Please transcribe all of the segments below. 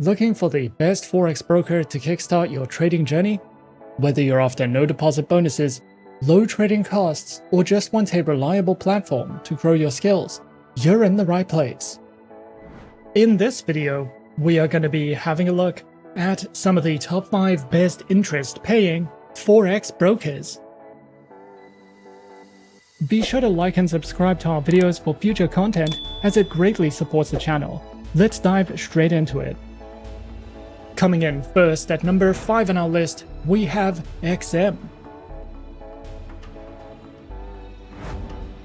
Looking for the best Forex broker to kickstart your trading journey? Whether you're after no deposit bonuses, low trading costs, or just want a reliable platform to grow your skills, you're in the right place. In this video, we are going to be having a look at some of the top 5 best interest-paying Forex brokers. Be sure to like and subscribe to our videos for future content, as it greatly supports the channel. Let's dive straight into it. Coming in first at number 5 on our list, we have XM.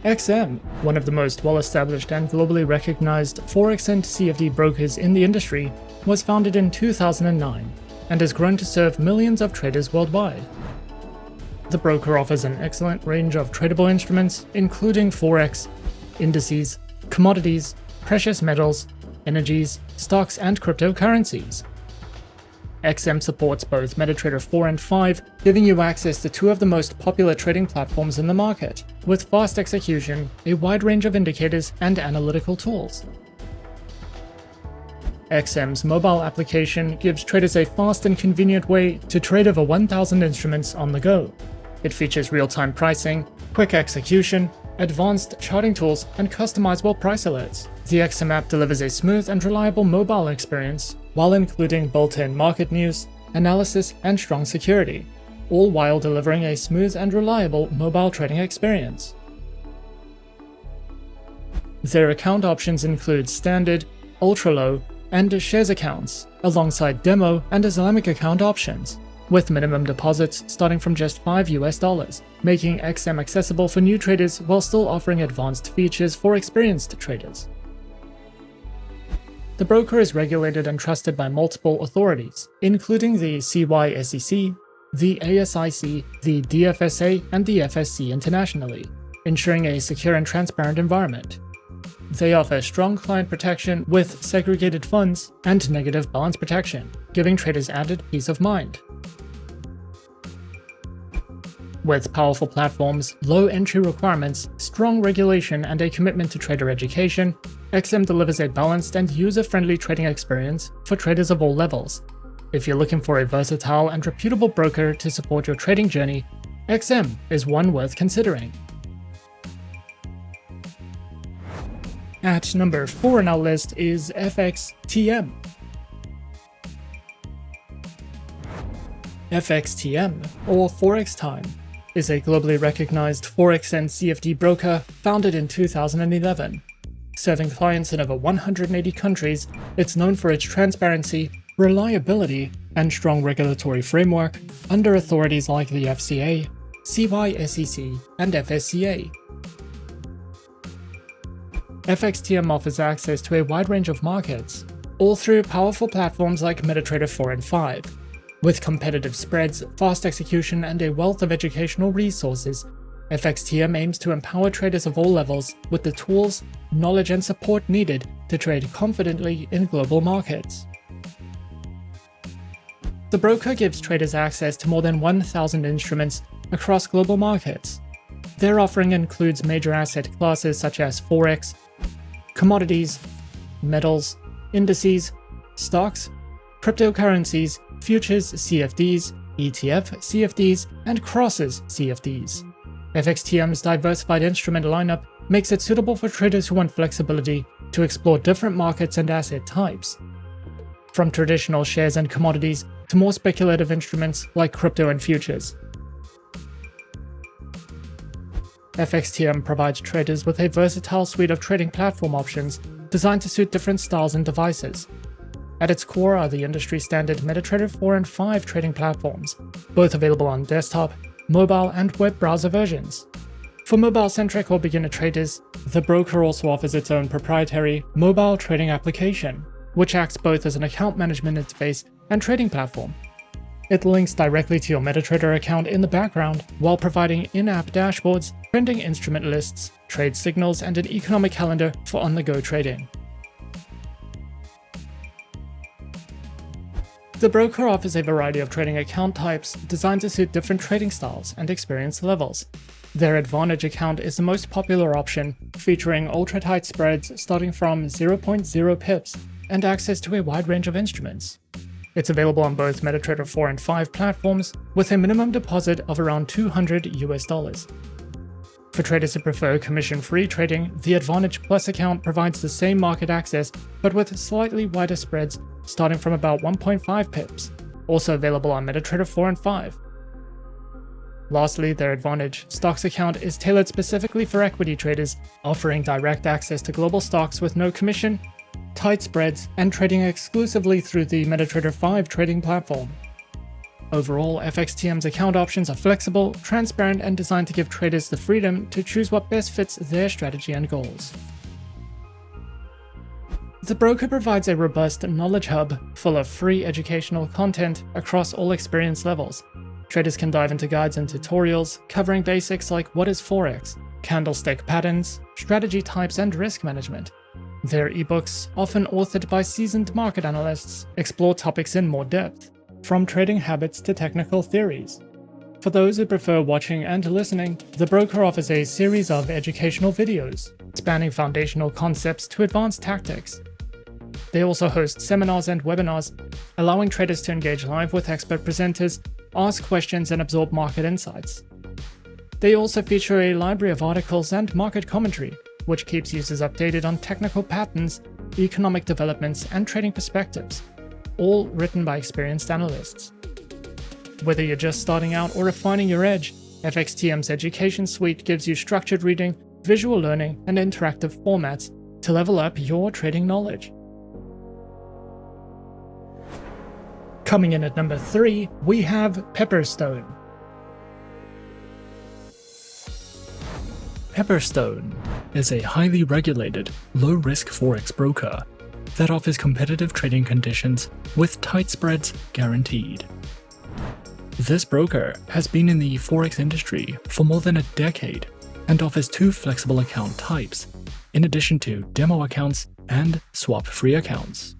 XM, one of the most well-established and globally recognized Forex and CFD brokers in the industry, was founded in 2009 and has grown to serve millions of traders worldwide. The broker offers an excellent range of tradable instruments, including Forex, indices, commodities, precious metals, energies, stocks, and cryptocurrencies. XM supports both MetaTrader 4 and 5, giving you access to two of the most popular trading platforms in the market, with fast execution, a wide range of indicators, and analytical tools. XM's mobile application gives traders a fast and convenient way to trade over 1,000 instruments on the go. It features real-time pricing, quick execution, advanced charting tools, and customizable price alerts. The XM app delivers a smooth and reliable mobile experience, while including built-in market news, analysis, and strong security, all while delivering a smooth and reliable mobile trading experience. Their account options include standard, ultra-low, and shares accounts, alongside demo and Islamic account options, with minimum deposits starting from just $5, making XM accessible for new traders while still offering advanced features for experienced traders. The broker is regulated and trusted by multiple authorities, including the CYSEC, the ASIC, the DFSA, and the FSC internationally, ensuring a secure and transparent environment. They offer strong client protection with segregated funds and negative balance protection, giving traders added peace of mind. With powerful platforms, low entry requirements, strong regulation, and a commitment to trader education, XM delivers a balanced and user-friendly trading experience for traders of all levels. If you're looking for a versatile and reputable broker to support your trading journey, XM is one worth considering. At number 4 on our list is FXTM. FXTM, or Forex Time, is a globally recognized Forex and CFD broker founded in 2011. Serving clients in over 180 countries, it's known for its transparency, reliability, and strong regulatory framework under authorities like the FCA, CYSEC, and FSCA. FXTM offers access to a wide range of markets, all through powerful platforms like MetaTrader 4 and 5. With competitive spreads, fast execution, and a wealth of educational resources, FXTM aims to empower traders of all levels with the tools, knowledge, and support needed to trade confidently in global markets. The broker gives traders access to more than 1,000 instruments across global markets. Their offering includes major asset classes such as Forex, commodities, metals, indices, stocks, cryptocurrencies, futures CFDs, ETF CFDs, and crosses CFDs. FXTM's diversified instrument lineup makes it suitable for traders who want flexibility to explore different markets and asset types. From traditional shares and commodities to more speculative instruments like crypto and futures. FXTM provides traders with a versatile suite of trading platform options designed to suit different styles and devices. At its core are the industry-standard MetaTrader 4 and 5 trading platforms, both available on desktop, mobile, and web browser versions. For mobile-centric or beginner traders, the broker also offers its own proprietary mobile trading application, which acts both as an account management interface and trading platform. It links directly to your MetaTrader account in the background while providing in-app dashboards, trending instrument lists, trade signals, and an economic calendar for on-the-go trading. The broker offers a variety of trading account types designed to suit different trading styles and experience levels. Their Advantage account is the most popular option, featuring ultra-tight spreads starting from 0.0 pips and access to a wide range of instruments. It's available on both MetaTrader 4 and 5 platforms with a minimum deposit of around $200. For traders who prefer commission-free trading, the Advantage Plus account provides the same market access but with slightly wider spreads starting from about 1.5 pips, also available on MetaTrader 4 and 5. Lastly, their Advantage Stocks account is tailored specifically for equity traders, offering direct access to global stocks with no commission, tight spreads, and trading exclusively through the MetaTrader 5 trading platform. Overall, FXTM's account options are flexible, transparent, and designed to give traders the freedom to choose what best fits their strategy and goals. The broker provides a robust knowledge hub full of free educational content across all experience levels. Traders can dive into guides and tutorials covering basics like what is Forex, candlestick patterns, strategy types, and risk management. Their ebooks, often authored by seasoned market analysts, explore topics in more depth, from trading habits to technical theories. For those who prefer watching and listening, the broker offers a series of educational videos, spanning foundational concepts to advanced tactics. They also host seminars and webinars, allowing traders to engage live with expert presenters, ask questions, and absorb market insights. They also feature a library of articles and market commentary, which keeps users updated on technical patterns, economic developments, and trading perspectives, all written by experienced analysts. Whether you're just starting out or refining your edge, FXTM's education suite gives you structured reading, visual learning, and interactive formats to level up your trading knowledge. Coming in at number 3, we have Pepperstone. Pepperstone is a highly regulated, low-risk Forex broker that offers competitive trading conditions with tight spreads guaranteed. This broker has been in the Forex industry for more than a decade and offers 2 flexible account types, in addition to demo accounts and swap-free accounts.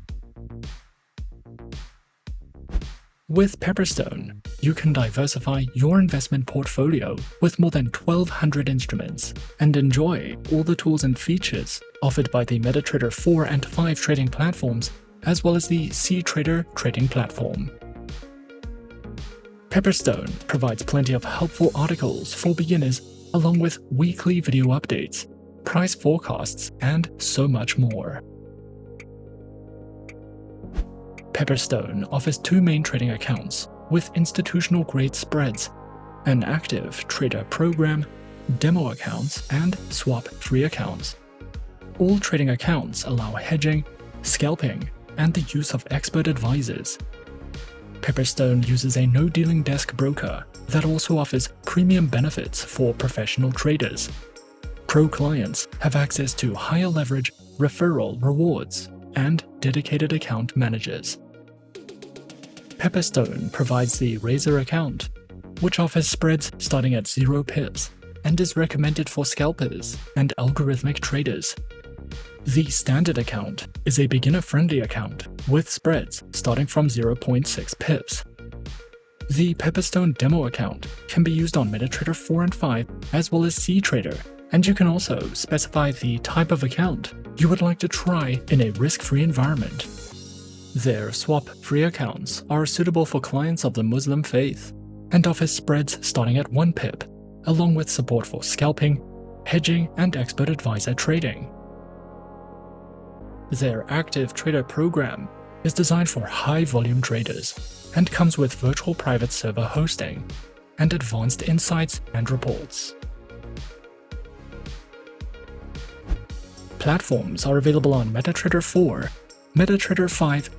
With Pepperstone, you can diversify your investment portfolio with more than 1,200 instruments and enjoy all the tools and features offered by the MetaTrader 4 and 5 trading platforms, as well as the CTrader trading platform. Pepperstone provides plenty of helpful articles for beginners, along with weekly video updates, price forecasts, and so much more. Pepperstone offers 2 main trading accounts with institutional-grade spreads, an active trader program, demo accounts, and swap-free accounts. All trading accounts allow hedging, scalping, and the use of expert advisors. Pepperstone uses a no-dealing desk broker that also offers premium benefits for professional traders. Pro clients have access to higher leverage referral rewards and dedicated account managers. Pepperstone provides the Razor account, which offers spreads starting at 0 pips and is recommended for scalpers and algorithmic traders. The Standard account is a beginner-friendly account with spreads starting from 0.6 pips. The Pepperstone demo account can be used on MetaTrader 4 and 5 as well as CTrader, and you can also specify the type of account you would like to try in a risk-free environment. Their swap-free accounts are suitable for clients of the Muslim faith and offer spreads starting at 1 pip, along with support for scalping, hedging, and expert advisor trading. Their active trader program is designed for high-volume traders and comes with virtual private server hosting and advanced insights and reports. Platforms are available on MetaTrader 4, MetaTrader 5,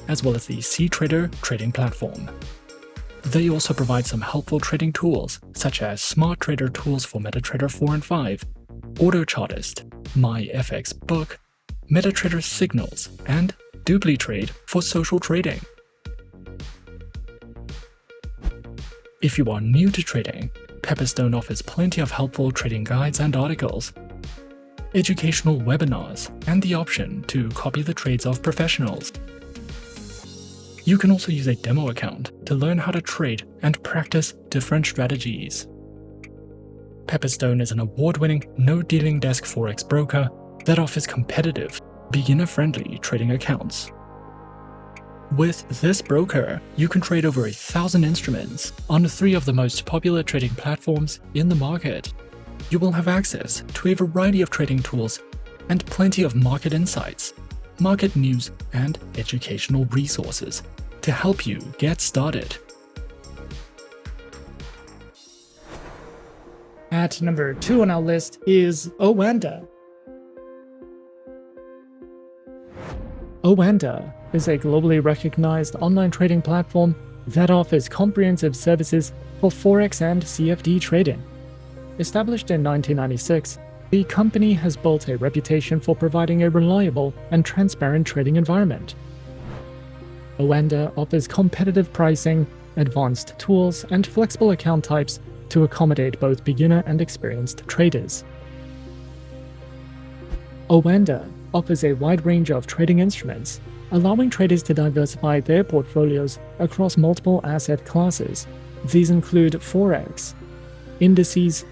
as well as the CTrader trading platform. They also provide some helpful trading tools, such as Smart Trader tools for MetaTrader 4 and 5, AutoChartist, MyFXBook, MetaTrader Signals, and DupliTrade for social trading. If you are new to trading, Pepperstone offers plenty of helpful trading guides and articles, educational webinars, and the option to copy the trades of professionals. You can also use a demo account to learn how to trade and practice different strategies. Pepperstone is an award-winning, no-dealing desk Forex broker that offers competitive, beginner-friendly trading accounts. With this broker, you can trade over 1,000 instruments on 3 of the most popular trading platforms in the market. You will have access to a variety of trading tools and plenty of market insights, market news, and educational resources to help you get started. At number 2 on our list is Oanda. Oanda is a globally recognized online trading platform that offers comprehensive services for Forex and CFD trading. Established in 1996, the company has built a reputation for providing a reliable and transparent trading environment. Oanda offers competitive pricing, advanced tools, and flexible account types to accommodate both beginner and experienced traders. Oanda offers a wide range of trading instruments, allowing traders to diversify their portfolios across multiple asset classes. These include Forex, indices,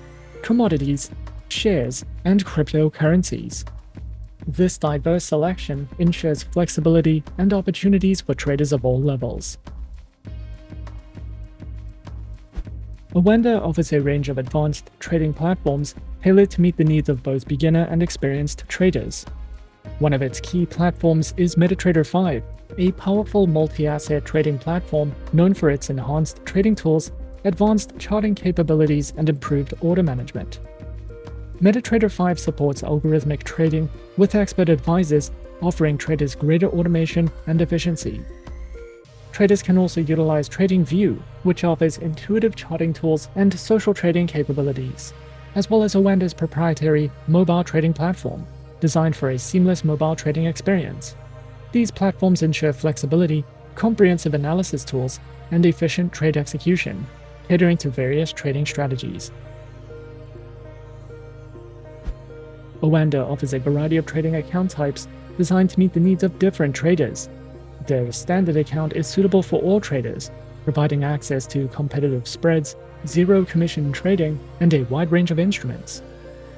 commodities, shares, and cryptocurrencies. This diverse selection ensures flexibility and opportunities for traders of all levels. Oanda offers a range of advanced trading platforms tailored to meet the needs of both beginner and experienced traders. One of its key platforms is MetaTrader 5, a powerful multi-asset trading platform known for its enhanced trading tools, advanced charting capabilities, and improved order management. MetaTrader 5 supports algorithmic trading with expert advisors, offering traders greater automation and efficiency. Traders can also utilize TradingView, which offers intuitive charting tools and social trading capabilities, as well as Oanda's proprietary mobile trading platform, designed for a seamless mobile trading experience. These platforms ensure flexibility, comprehensive analysis tools, and efficient trade execution, catering to various trading strategies. Oanda offers a variety of trading account types designed to meet the needs of different traders. Their standard account is suitable for all traders, providing access to competitive spreads, zero-commission trading, and a wide range of instruments.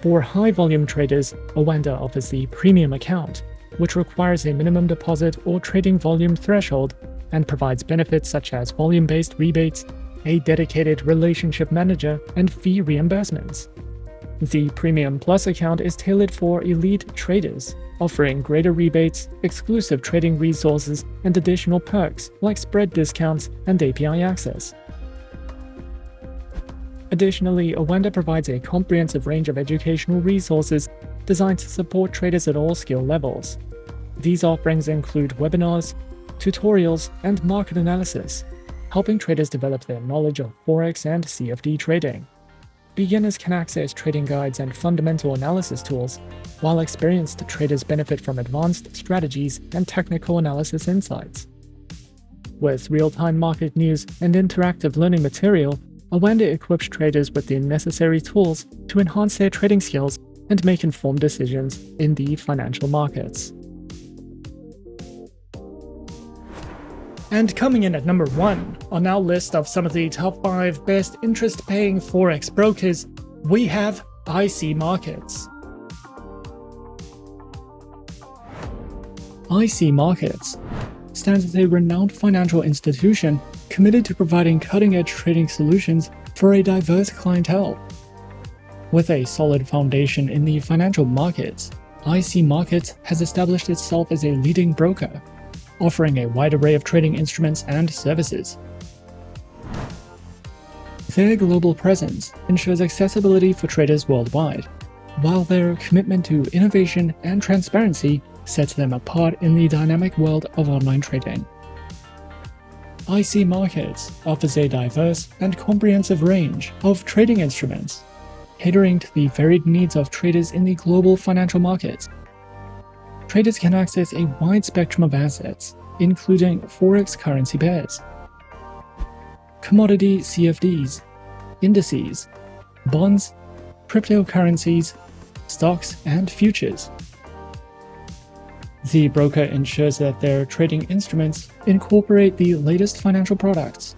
For high-volume traders, Oanda offers the premium account, which requires a minimum deposit or trading volume threshold and provides benefits such as volume-based rebates, a dedicated relationship manager, and fee reimbursements. The Premium Plus account is tailored for elite traders, offering greater rebates, exclusive trading resources, and additional perks like spread discounts and API access. Additionally, Oanda provides a comprehensive range of educational resources designed to support traders at all skill levels. These offerings include webinars, tutorials, and market analysis, helping traders develop their knowledge of Forex and CFD trading. Beginners can access trading guides and fundamental analysis tools, while experienced traders benefit from advanced strategies and technical analysis insights. With real-time market news and interactive learning material, Oanda equips traders with the necessary tools to enhance their trading skills and make informed decisions in the financial markets. And coming in at number 1 on our list of some of the top 5 best interest-paying Forex brokers, we have IC Markets. IC Markets stands as a renowned financial institution committed to providing cutting-edge trading solutions for a diverse clientele. With a solid foundation in the financial markets, IC Markets has established itself as a leading broker, offering a wide array of trading instruments and services. Their global presence ensures accessibility for traders worldwide, while their commitment to innovation and transparency sets them apart in the dynamic world of online trading. IC Markets offers a diverse and comprehensive range of trading instruments, catering to the varied needs of traders in the global financial markets. Traders can access a wide spectrum of assets, including Forex currency pairs, commodity CFDs, indices, bonds, cryptocurrencies, stocks, and futures. The broker ensures that their trading instruments incorporate the latest financial products,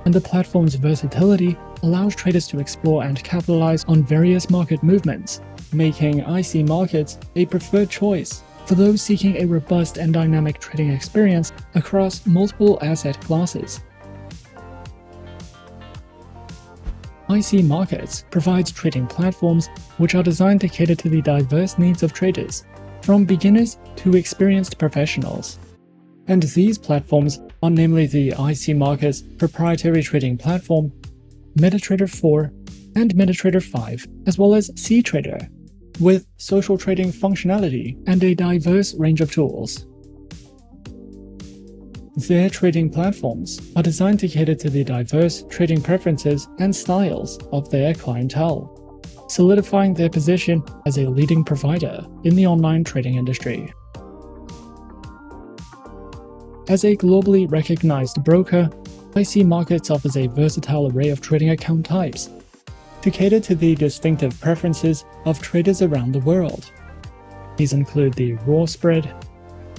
and the platform's versatility allows traders to explore and capitalize on various market movements, making IC Markets a preferred choice for those seeking a robust and dynamic trading experience across multiple asset classes. IC Markets provides trading platforms which are designed to cater to the diverse needs of traders, from beginners to experienced professionals. And these platforms are namely the IC Markets proprietary trading platform, MetaTrader 4, and MetaTrader 5, as well as CTrader, with social trading functionality and a diverse range of tools. Their trading platforms are designed to cater to the diverse trading preferences and styles of their clientele, solidifying their position as a leading provider in the online trading industry. As a globally recognized broker, IC Markets offers a versatile array of trading account types to cater to the distinctive preferences of traders around the world. These include the raw spread,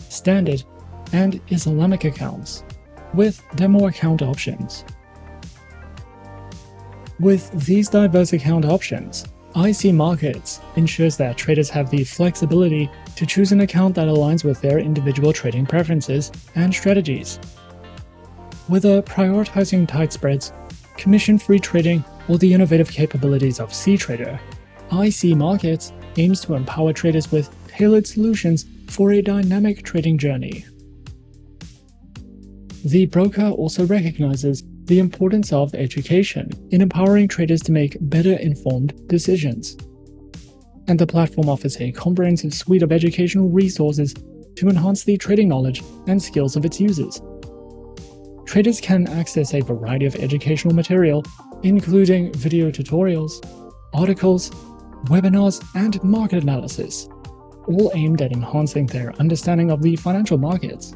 standard, and Islamic accounts, with demo account options. With these diverse account options, IC Markets ensures that traders have the flexibility to choose an account that aligns with their individual trading preferences and strategies. Whether prioritizing tight spreads, commission-free trading, or the innovative capabilities of CTrader, IC Markets aims to empower traders with tailored solutions for a dynamic trading journey. The broker also recognizes the importance of education in empowering traders to make better informed decisions. And the platform offers a comprehensive suite of educational resources to enhance the trading knowledge and skills of its users. Traders can access a variety of educational material, including video tutorials, articles, webinars, and market analysis, all aimed at enhancing their understanding of the financial markets.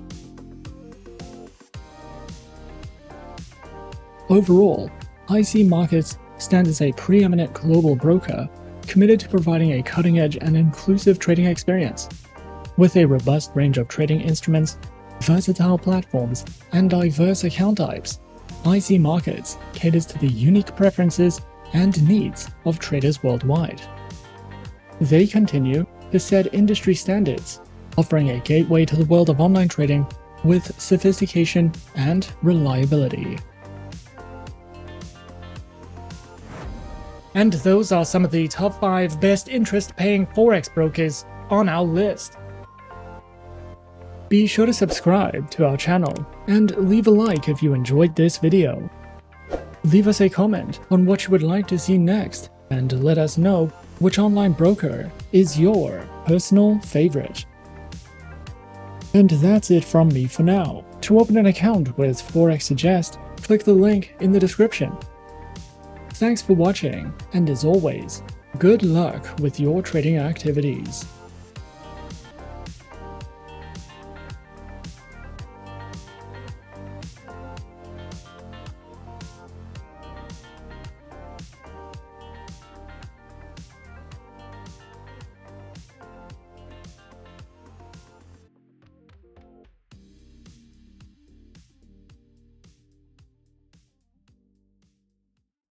Overall, IC Markets stands as a preeminent global broker committed to providing a cutting-edge and inclusive trading experience. With a robust range of trading instruments, versatile platforms, and diverse account types, IC Markets caters to the unique preferences and needs of traders worldwide. They continue to set industry standards, offering a gateway to the world of online trading with sophistication and reliability. And those are some of the top 5 best interest-paying Forex brokers on our list. Be sure to subscribe to our channel and leave a like if you enjoyed this video. Leave us a comment on what you would like to see next and let us know which online broker is your personal favorite. And that's it from me for now. To open an account with Forexsuggest, click the link in the description. Thanks for watching, and as always, good luck with your trading activities.